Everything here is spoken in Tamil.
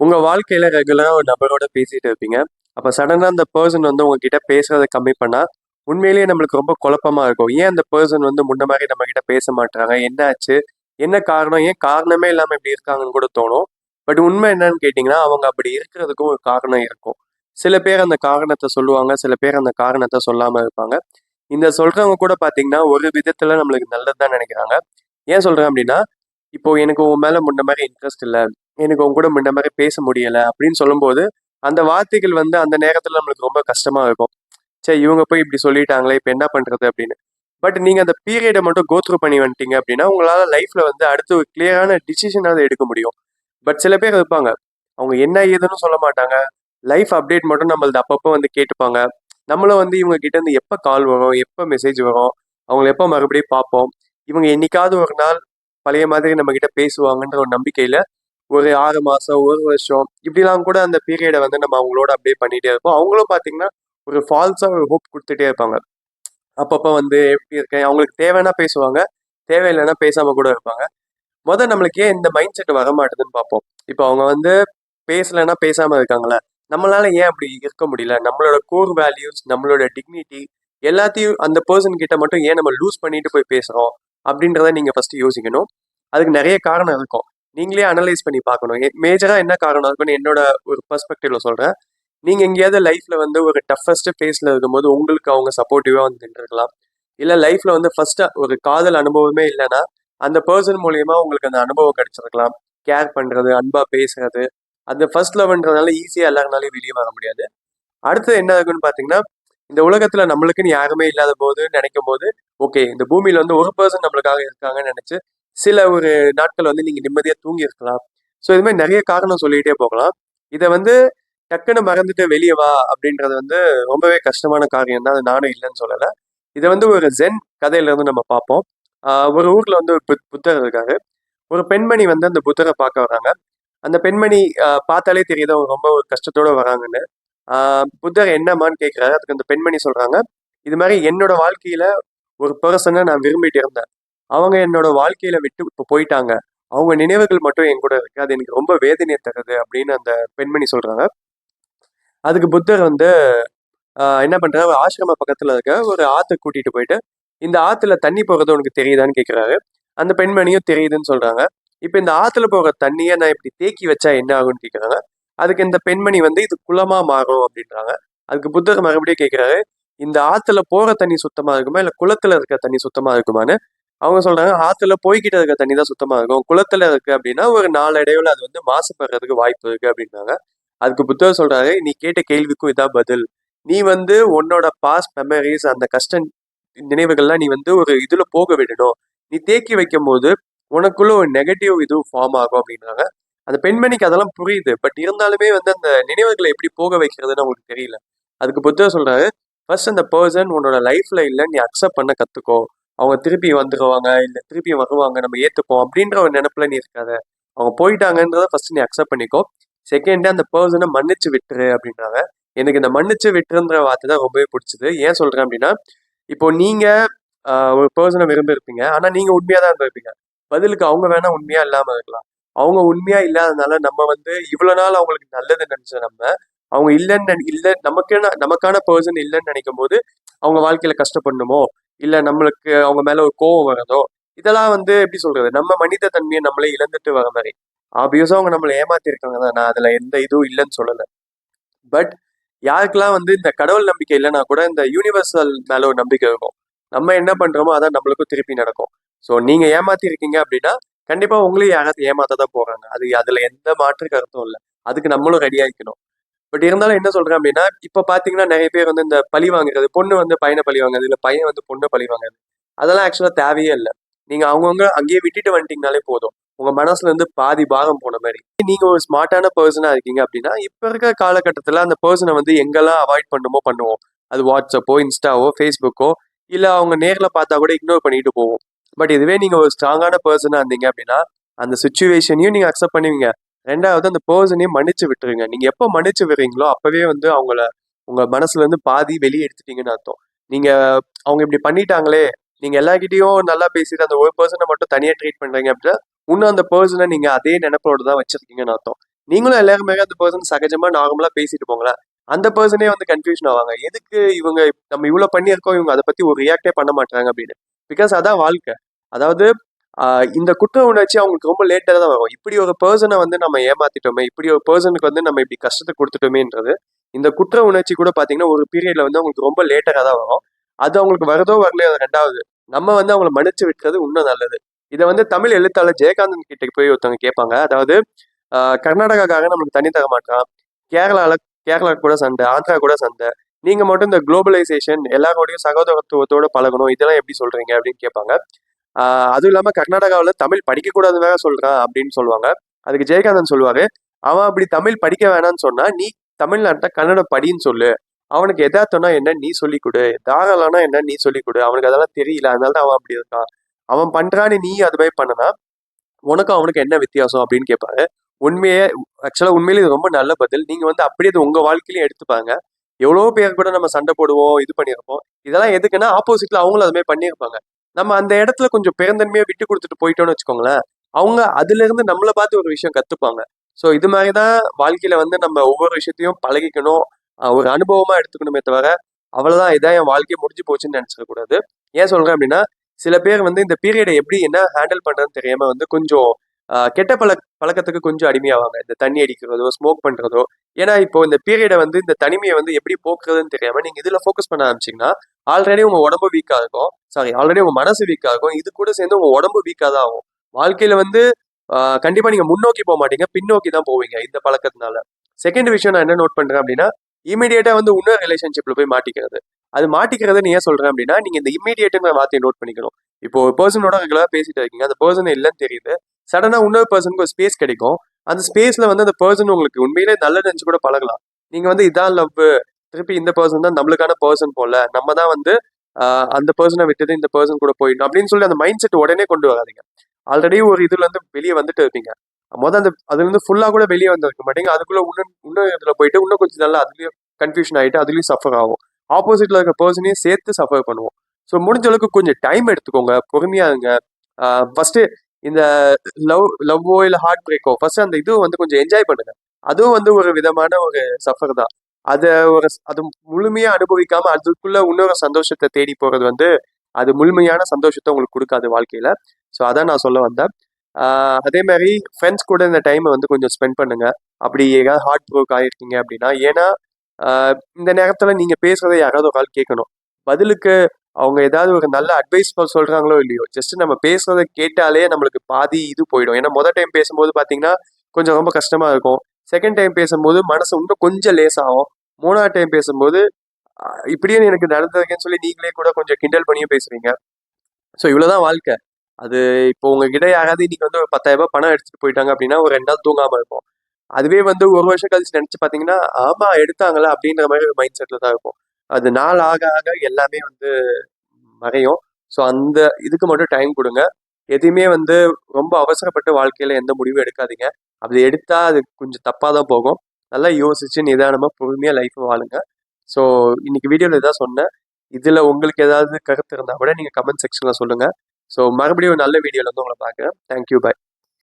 உங்க வாழ்க்கையில ரெகுலரா ஒரு நபரோட பேசிட்டு இருப்பீங்க. அப்ப சடனா அந்த பெர்சன் வந்து உங்ககிட்ட பேசுறத கம்மி பண்ணா, உண்மையிலேயே நம்மளுக்கு ரொம்ப குழப்பமா இருக்கும். ஏன் அந்த பெர்சன் வந்து முன்ன மாரி நம்மகிட்ட பேச மாட்றாங்க? என்ன ஆச்சு? என்ன காரணம்? ஏன் காரணமே இல்லாம இப்படி இருக்காங்கன்னு கூட தோணும். பட் உண்மை என்னன்னு கேட்டீங்கன்னா, அவங்க அப்படி இருக்கிறதுக்கும் ஒரு காரணம் இருக்கும். சில பேர் அந்த காரணத்த சொல்லுவாங்க. சில பேர் அந்த காரணத்த சொல்லாம இருப்பாங்க. இந்த சொல்றவங்க கூட பார்த்தீங்கன்னா, ஒரு விதத்துல நம்மளுக்கு நல்லது தான் நெனைக்கிறாங்க. ஏன் சொல்றேன் அப்படின்னா, இப்போ எனக்கு உன் மேல முன்ன மாரி இன்ட்ரெஸ்ட் இல்ல. எனக்கு உன் கூட முன்ன மாரி பேச முடியல அப்படின்னு சொல்லும்போது, அந்த வார்த்தைகள் வந்து அந்த நேரத்துல நம்மளுக்கு ரொம்ப கஷ்டமா இருக்கும். ச்சே! இவங்க போய் இப்படி சொல்லிட்டாங்களே! இப்ப என்ன பண்றது அப்படின்னு. பட் நீங்க அந்த பீரியட மட்டும் கோ த்ரூ பண்ணி வந்துட்டீங்க அப்படின்னா, உங்களால லைஃப்ல வந்து அடுத்து ஒரு கிளியரான டிசிஷனாவது எடுக்க முடியும். பட் சில பேர் இருப்பாங்க. அவங்க என்ன ஏதுன்னு சொல்ல மாட்டாங்க. லைஃப் அப்டேட் மட்டும் நம்மளது அப்பப்போ வந்து கேட்டுப்பாங்க. நம்மளும் வந்து இவங்க கிட்ட இருந்து எப்ப கால் வரும்? எப்ப மெசேஜ் வரும்? அவங்கள எப்ப மறுபடியும் பார்ப்போம்? இவங்க என்னைக்காவது ஒரு நாள் பழைய மாதிரி நம்ம கிட்ட பேசுவாங்கன்ற ஒரு நம்பிக்கையில ஒரு 6 மாசம், 1 வருஷம் இப்படிலாம் கூட அந்த பீரியட வந்து நம்ம அவங்களோட அப்படியே பண்ணிட்டே இருப்போம். அவங்களும் பார்த்தீங்கன்னா, ஒரு ஃபால்ஸா ஒரு ஹோப் குடுத்துட்டே இருப்பாங்க. அப்பப்ப வந்து எப்படி இருக்கேன்? அவங்களுக்கு தேவைன்னா பேசுவாங்க. தேவையில்லைன்னா பேசாம கூட இருப்பாங்க. நம்மளுக்கு ஏன் இந்த மைண்ட் செட் வரமாட்டுதுன்னு பார்ப்போம். இப்போ அவங்க வந்து பேசலைன்னா பேசாம இருக்காங்கல்ல. நம்மளால ஏன் அப்படி இருக்க முடியல? நம்மளோட கோர் வேல்யூஸ், நம்மளோட டிக்னிட்டி எல்லாத்தையும் அந்த பெர்சன் கிட்ட மட்டும் ஏன் நம்ம லூஸ் பண்ணிட்டு போய் பேசுறோம்? அப்படின்றத நீங்க ஃபர்ஸ்ட் யோசிக்கணும். அதுக்கு நெறைய காரணம் இருக்கும். நீங்களே அனலைஸ் பண்ணி பார்க்கணும். மேஜரா என்ன காரணம் இருக்குன்னு என்னோட ஒரு பெர்ஸ்பெக்டிவ்ல சொல்றேன். நீங்க எங்கேயாவது லைஃப்ல வந்து ஒரு டஃபஸ்ட் ஃபேஸ்ல இருக்கும்போது உங்களுக்கு அவங்க சப்போர்ட்டிவா வந்து நின்றுருக்கலாம். இல்ல லைஃப்ல வந்து ஃபர்ஸ்ட்டா ஒரு காதல் அனுபவமே இல்லைன்னா, அந்த பெர்சன் மூலியமா உங்களுக்கு அந்த அனுபவம் கிடைச்சிருக்கலாம். கேர் பண்றது, அன்பா பேசுறது. அந்த ஃபர்ஸ்ட் லவ்ன்றதுனால ஈஸியா எல்லாருனாலயும் வெளிய வர முடியாது. அடுத்தது என்ன ஆகுன்னு பார்த்தீங்கன்னா, இந்த உலகத்துல நம்மளுக்குன்னு யாருமே இல்லாத போது நினைக்கும்போது, ஓகே இந்த பூமியில வந்து ஒரு பெர்சன் நம்மளுக்காக இருக்காங்கன்னு நெனச்சு, சில ஒரு நாட்கள் வந்து நீங்க நிம்மதியா தூங்கி இருக்கலாம். ஸோ இது மாரி நெறைய காரணம் சொல்லிட்டே போகலாம். இத வந்து டக்குன்னு மறந்துட்டு வெளிய வா அப்படின்றது வந்து ரொம்பவே கஷ்டமான காரியம் தான். அது நானும் இல்லன்னு சொல்லல. இத வந்து ஒரு ஜென் கதையில இருந்து நம்ம பார்ப்போம். ஒரு ஊர்ல வந்து ஒரு புத்தர் இருக்காரு. ஒரு பெண்மணி வந்து அந்த புத்தர பார்க்க வராங்க. அந்த பெண்மணி பார்த்தாலே தெரியுது அவங்க ரொம்ப ஒரு கஷ்டத்தோட வராங்கன்னு. புத்தர் என்னம்மான்னு கேட்கிறாரு. அதுக்கு அந்த பெண்மணி சொல்றாங்க, இது மாரி என்னோட வாழ்க்கையில ஒரு பெர்சன நான் விரும்பிட்டு இருந்தேன். அவங்க என்னோட வாழ்க்கையில விட்டு இப்ப போயிட்டாங்க. அவங்க நினைவுகள் மட்டும் என் கூட இருக்கு. அது எனக்கு ரொம்ப வேதனைய தருது அப்படின்னு அந்த பெண்மணி சொல்றாங்க. அதுக்கு புத்தர் வந்து என்ன பண்றாரு, ஒரு ஆசிரம பக்கத்துல இருக்க ஒரு ஆத்துக்கு கூட்டிட்டு போயிட்டு, இந்த ஆத்துல தண்ணி போறது உனக்கு தெரியுதான்னு கேட்கிறாரு. அந்த பெண்மணியும் தெரியுதுன்னு சொல்றாங்க. இப்ப இந்த ஆத்துல போற தண்ணிய நான் இப்படி தேக்கி வச்சா என்ன ஆகும்னு கேட்கிறாங்க. அதுக்கு இந்த பெண்மணி வந்து இது குளமா மாறும் அப்படின்றாங்க. அதுக்கு புத்தர் மறுபடியும் கேட்கிறாரு, இந்த ஆத்துல போற தண்ணி சுத்தமா இருக்குமா? இல்ல குளத்துல இருக்க தண்ணி சுத்தமா இருக்குமான்னு? அவங்க சொல்றாங்க, ஆத்துல போய்க்கிட்டு இருக்க தண்ணி தான் சுத்தமா இருக்கும். குளத்துல இருக்கு அப்படின்னா ஒரு நாளடைவுல அது வந்து மாசுபடுறதுக்கு வாய்ப்பு இருக்கு அப்படின்றாங்க. அதுக்கு புத்தர் சொல்றாரு, நீ கேட்ட கேள்விக்கும் இதான் பதில். நீ வந்து உன்னோட பாஸ்ட் மெமரிஸ் அந்த கஷ்ட நினைவுகள்லாம் நீ வந்து ஒரு இதுல போக விடணும். நீ தேக்கி வைக்கும்போது உனக்குள்ள ஒரு நெகட்டிவ் இது ஃபார்ம் ஆகும் அப்படின்றாங்க. அந்த பெண்மணிக்கு அதெல்லாம் புரியுது. பட் இருந்தாலுமே வந்து அந்த நினைவுகளை எப்படி போக வைக்கிறதுன்னு அவங்களுக்கு தெரியல. அதுக்கு புத்தர் சொல்றாரு, ஃபர்ஸ்ட் அந்த பெர்சன் உன்னோட லைஃப்ல இல்ல நீ அக்செப்ட் பண்ண கத்துக்கோ. அவங்க திருப்பி வந்துருவாங்க, இல்ல திருப்பி வருவாங்க, நம்ம ஏத்துப்போம் அப்படின்ற ஒரு நினைப்புல நீ இருக்காத. அவங்க போயிட்டாங்கன்றத ஃபர்ஸ்ட் நீ அக்செப்ட் பண்ணிக்கோ. செகண்ட் அந்த பெர்சனை மன்னிச்சு விட்டுரு அப்படின்றாங்க. எனக்கு இந்த மன்னிச்சு விட்டுருன்ற வார்த்தை தான் ரொம்பவே பிடிச்சது. ஏன் சொல்றேன் அப்படின்னா, இப்போ நீங்க ஒரு பெர்சனை விரும்பியிருப்பீங்க. ஆனா நீங்க உண்மையா தான் இருந்திருப்பீங்க. பதிலுக்கு அவங்க வேணா உண்மையா இல்லாம இருக்கலாம். அவங்க உண்மையா இல்லாதனால நம்ம வந்து இவ்வளவு நாள் அவங்களுக்கு நல்லது நினைச்ச நம்ம, அவங்க இல்ல நமக்கான பெர்சன் இல்லைன்னு நினைக்கும் போது, அவங்க வாழ்க்கையில கஷ்டப்படணுமோ, இல்ல நம்மளுக்கு அவங்க மேல ஒரு கோவம் வரதோ, இதெல்லாம் வந்து எப்படி சொல்றது? நம்ம மனித தன்மையை நம்மளே இழந்துட்டு வர மாதிரி. ஆப்வியஸா அவங்க நம்மள ஏமாத்திருக்காங்க தான். நான் அதுல எந்த இதுவும் இல்லைன்னு சொல்லல. பட் யாருக்கெல்லாம் வந்து இந்த கடவுள் நம்பிக்கை இல்லைன்னா கூட இந்த யூனிவர்சல் மேல ஒரு நம்பிக்கை இருக்கும். நம்ம என்ன பண்றோமோ அதான் நம்மளுக்கும் திருப்பி நடக்கும். ஸோ நீங்க ஏமாத்தி இருக்கீங்க அப்படின்னா கண்டிப்பா உங்களையும் யாராவது ஏமாத்த தான் போறாங்க. அதுல எந்த மாற்று கருத்தும் இல்லை. அதுக்கு நம்மளும் ரெடி ஆயிக்கணும். பட் இருந்தாலும் என்ன சொல்றேன் அப்படின்னா இப்ப பாத்தீங்கன்னா நிறைய பேர் வந்து இந்த பழி வாங்குறது, பொண்ணு வந்து பையனை பழி வாங்குறது, இல்ல பையன் வந்து பொண்ணை பழி வாங்குறது, அதெல்லாம் ஆக்சுவலா தேவையே இல்லை. நீங்க அவங்கவுங்க அங்கேயே விட்டுட்டு வந்துட்டீங்கனாலே போதும். உங்க மனசுல இருந்து பாதி பாரம் போன மாதிரி. நீங்க ஒரு ஸ்மார்ட்டான பர்சனா இருக்கீங்க அப்படின்னா இப்ப இருக்க காலகட்டத்துல அந்த பர்சனை வந்து எங்கெல்லாம் அவாய்ட் பண்ணுமோ பண்ணுவோம். அது வாட்ஸ்அப்போ, இன்ஸ்டாவோ, ஃபேஸ்புக்கோ, இல்ல அவங்க நேர்ல பார்த்தா கூட இக்னோர் பண்ணிட்டு போவோம். பட் இதுவே நீங்க ஒரு ஸ்ட்ராங்கான பர்சனா இருந்தீங்க அப்படின்னா அந்த சுச்சுவேஷனையும் நீங்க அக்செப்ட் பண்ணுவீங்க. ரெண்டாவது அந்த பர்சனையும் மன்னிச்சு விட்டுருங்க. நீங்க எப்போ மன்னிச்சு விடுறீங்களோ அப்பவே வந்து அவங்கள உங்க மனசுல இருந்து பாதி வெளியே எடுத்துட்டீங்கன்னு அர்த்தம். நீங்க அவங்க இப்படி பண்ணிட்டாங்களே, நீங்க எல்லார்கிட்டயும் நல்லா பேசிட்டு அந்த ஒரு பர்சனை மட்டும் தனியா ட்ரீட் பண்றீங்க அப்படின்னா இன்னும் அந்த பர்சனை நீங்க அதே நினைப்போட தான் வச்சிருக்கீங்கன்னு அர்த்தம். நீங்களும் எல்லாருமே அந்த பர்சன் சகஜமா நார்மலா பேசிட்டு போங்களேன். அந்த பர்சனே வந்து கன்ஃபியூஷன் ஆவாங்க. எதுக்கு இவங்க நம்ம இவ்வளவு பண்ணியிருக்கோம், இவங்க அதை பத்தி ஒரு ரியாக்டே பண்ண மாட்டாங்க அப்படின்னு. பிகாஸ் அதான் வாழ்க்கை. அதாவது இந்த குற்ற உணர்ச்சி அவங்களுக்கு ரொம்ப லேட்டா தான் வரும். இப்படி ஒரு பர்சனை வந்து நம்ம ஏமாத்திட்டோமே, இப்படி ஒரு பர்சனுக்கு வந்து நம்ம இப்படி கஷ்டத்தை கொடுத்துட்டோமேன்றது இந்த குற்ற உணர்ச்சி கூட பாத்தீங்கன்னா ஒரு பீரியட்ல வந்து அவங்களுக்கு ரொம்ப லேட்டரா தான் வரும். அது அவங்களுக்கு வரதோ வரலையோ அது ரெண்டாவது. நம்ம வந்து அவங்களை மன்னிச்சு விட்டுறது இன்னும் நல்லது. இதை வந்து தமிழ் எழுத்தாளர் ஜெயகாந்தன் கிட்ட போய் ஒருத்தவங்க கேட்பாங்க. அதாவது கர்நாடகாக்காக நமக்கு தண்ணி தர மாட்டான், கேரளால கேரளா கூட சண்டை, ஆந்திரா கூட சண்டை, நீங்க மட்டும் இந்த குளோபலைசேஷன் எல்லாரோடையும் சகோதரத்துவத்தோட பழகணும், இதெல்லாம் எப்படி சொல்றீங்க அப்படின்னு கேட்பாங்க. அதுவும் இல்லாம கர்நாடகாவில் தமிழ் படிக்க கூடாதுன்னு வேற சொல்றான் அப்படின்னு சொல்லுவாங்க. அதுக்கு ஜெயகாந்தன் சொல்லுவாரு, அவன் அப்படி தமிழ் படிக்க வேணாம்னு சொன்னா நீ தமிழ்நாட்டை கன்னடம் படின்னு சொல்லு. அவனுக்கு எதார்த்தம்னா என்ன நீ சொல்லி கொடு, தாராளம்னா என்ன நீ சொல்லி கொடு. அவனுக்கு அதெல்லாம் தெரியல, அதனால தான் அவன் அப்படி இருக்கான். அவன் பண்றான்னு நீ அது மாதிரி பண்ணனா உனக்கும் அவனுக்கு என்ன வித்தியாசம் அப்படின்னு கேட்பாரு. உண்மையே ஆக்சுவலா உண்மையிலே இது ரொம்ப நல்ல பதில். நீங்க வந்து அப்படியே இது உங்க வாழ்க்கையிலும் எடுத்துப்பாங்க. எவ்வளவோ பேர் கூட நம்ம சண்டை போடுவோம், இது பண்ணியிருப்போம். இதெல்லாம் எதுக்குன்னா ஆப்போசிட்ல அவங்களும் அது மாதிரி பண்ணியிருப்பாங்க. நம்ம அந்த இடத்துல கொஞ்சம் பெருந்தன்மையா விட்டு கொடுத்துட்டு போயிட்டோம்னு வச்சுக்கோங்களேன், அவங்க அதுல இருந்து நம்மளை பார்த்து ஒரு விஷயம் கத்துப்பாங்க. ஸோ இது மாதிரிதான் வாழ்க்கையில வந்து நம்ம ஒவ்வொரு விஷயத்தையும் பழகிக்கணும், ஒரு அனுபவமா எடுத்துக்கணுமே தவிர அவ்வளவுதான் இதான் என் வாழ்க்கையை முடிஞ்சு போச்சுன்னு நினைச்சிட கூடாது. ஏன் சொல்றேன் அப்படின்னா சில பேர் வந்து இந்த பீரியடை எப்படி என்ன ஹேண்டில் பண்றதுன்னு தெரியாம வந்து கொஞ்சம் கெட்ட பழக்கத்துக்கு கொஞ்சம் அடிமையாவாங்க. இந்த தண்ணி அடிக்கிறதோ, ஸ்மோக் பண்றதோ. ஏன்னா இப்போ இந்த பீரியடை வந்து இந்த தனிமையை வந்து எப்படி போக்குறதுன்னு தெரியாம நீங்க இதுல ஃபோக்கஸ் பண்ண ஆரம்பிச்சீங்கன்னா ஆல்ரெடி உங்க உடம்பு வீக்கா இருக்கும். ஆல்ரெடி உங்க மனசு வீக்கா இருக்கும். இது கூட சேர்ந்து உங்க உடம்பு வீக்கா தான் ஆகும். வாழ்க்கையில வந்து கண்டிப்பா நீங்க முன்னோக்கி போக மாட்டீங்க, பின்னோக்கி தான் போவீங்க இந்த பழக்கத்தினால. செகண்ட் விஷயம் நான் என்ன நோட் பண்றேன் அப்படின்னா இமீடியட்டா வந்து இன்னொரு ரிலேஷன்ஷிப்ல போய் மாட்டிக்கிறது. அது மாட்டிக்கிறத நீ ஏன் சொல்றேன் அப்படின்னா நீங்க இந்த இமீடியட்ங்கிற வார்த்தையை நோட் பண்ணிக்கணும். இப்போ ஒரு பர்சனோட ரெகுலரா பேசிட்டு இருக்கீங்க, அந்த பர்சன் இல்லைன்னு தெரியுது. சடனா இன்னொரு பர்சனுக்கு ஒரு ஸ்பேஸ் கிடைக்கும். அந்த ஸ்பேஸ்ல வந்து அந்த பர்சன் உங்களுக்கு உண்மையிலே நல்ல நினைச்சு கூட பழகலாம். நீங்க வந்து இதான் லவ், திருப்பி இந்த பர்சன் தான் நம்மளுக்கான பர்சன் போல, நம்ம தான் வந்து அந்த பர்சனை விட்டுட்டு இந்த பர்சன் கூட போயிடணும் அப்படின்னு சொல்லி அந்த மைண்ட் செட் உடனே கொண்டு வராதீங்க. ஆல்ரெடி ஒரு இதுல இருந்து வெளியே வந்துட்டு இருப்பீங்க. அந்த அதுல இருந்து ஃபுல்லா கூட வெளியே வந்திருக்க மாட்டீங்க. அதுக்குள்ள இன்னும் இதுல போயிட்டு இன்னும் கொஞ்சம் நல்லா அதுலயும் கன்ஃபியூஷன் ஆயிட்டு அதுலயும் சஃபர் ஆகும். ஆப்போசிட்ல இருக்க பர்சனையும் சேர்த்து சஃபர் பண்ணுவோம். ஸோ முடிஞ்ச அளவுக்கு கொஞ்சம் டைம் எடுத்துக்கோங்க, பொறுமையா இருங்க. ஃபர்ஸ்ட் இந்த லவ்வோ இல்ல ஹார்ட் பிரேக்கோ ஃபர்ஸ்ட் அந்த இது வந்து கொஞ்சம் என்ஜாய் பண்ணுங்க. அதுவும் வந்து ஒரு விதமான ஒரு சஃபர் தான். அது முழுமையா அனுபவிக்காம அதுக்குள்ள இன்னொரு சந்தோஷத்தை தேடி போறது வந்து அது முழுமையான சந்தோஷத்தை உங்களுக்கு கொடுக்காது வாழ்க்கையில. ஸோ அதான் நான் சொல்ல வந்தேன். அதே மாதிரி ஃப்ரெண்ட்ஸ் கூட இந்த டைமை வந்து கொஞ்சம் ஸ்பெண்ட் பண்ணுங்க. அப்படி ஏதாவது ஹார்ட் ப்ரோக் ஆயிருக்கீங்க அப்படின்னா. ஏன்னா இந்த நேரத்துல நீங்க பேசுறதை யாராவது ஒரு ஆள் கேட்கணும். பதிலுக்கு அவங்க ஏதாவது ஒரு நல்ல அட்வைஸ் சொல்றாங்களோ இல்லையோ, ஜஸ்ட் நம்ம பேசுறதை கேட்டாலே நம்மளுக்கு பாதி இது போயிடும். ஏன்னா முதல் டைம் பேசும்போது பாத்தீங்கன்னா கொஞ்சம் ரொம்ப கஷ்டமா இருக்கும். செகண்ட் டைம் பேசும்போது மனசு இன்னும் கொஞ்சம் லேசாகும். மூணாவது டைம் பேசும்போது இப்படியே எனக்கு நடந்ததுன்னு சொல்லி நீங்களே கூட கொஞ்சம் கிண்டல் பண்ணியும் பேசுறீங்க. ஸோ இவ்வளவுதான் வாழ்க்கை. அது இப்போ உங்ககிட்ட யாராவது இன்னைக்கு வந்து ஒரு 10,000 ரூபாய் பணம் எடுத்துட்டு போயிட்டாங்க அப்படின்னா ஒரு 2 நாள் தூங்காம இருக்கும். அதுவே வந்து ஒரு வருஷம் கழிச்சு நினைச்சு பாத்தீங்கன்னா ஆமா எடுத்தாங்களா அப்படின்ற மாதிரி ஒரு மைண்ட் செட்ல தான் இருக்கும். அது நாள் ஆக ஆக எல்லாமே வந்து மறையும். ஸோ அந்த இதுக்கு மட்டும் டைம் கொடுங்க. எதையுமே வந்து ரொம்ப அவசரப்பட்டு வாழ்க்கையில எந்த முடிவும் எடுக்காதீங்க. அப்படி எடுத்தா அது கொஞ்சம் தப்பா தான் போகும். நல்லா யோசிச்சு நிதானமா பொறுமையா லைஃப் வாழுங்க. ஸோ இன்னைக்கு வீடியோல இதான் சொன்னேன். இதுல உங்களுக்கு ஏதாவது கருத்து இருந்தா கூட நீங்க கமெண்ட் செக்ஷன்ல சொல்லுங்க. ஸோ மறுபடியும் ஒரு நல்ல வீடியோல வந்து உங்களை பார்க்குறேன். தேங்க்யூ, பாய்.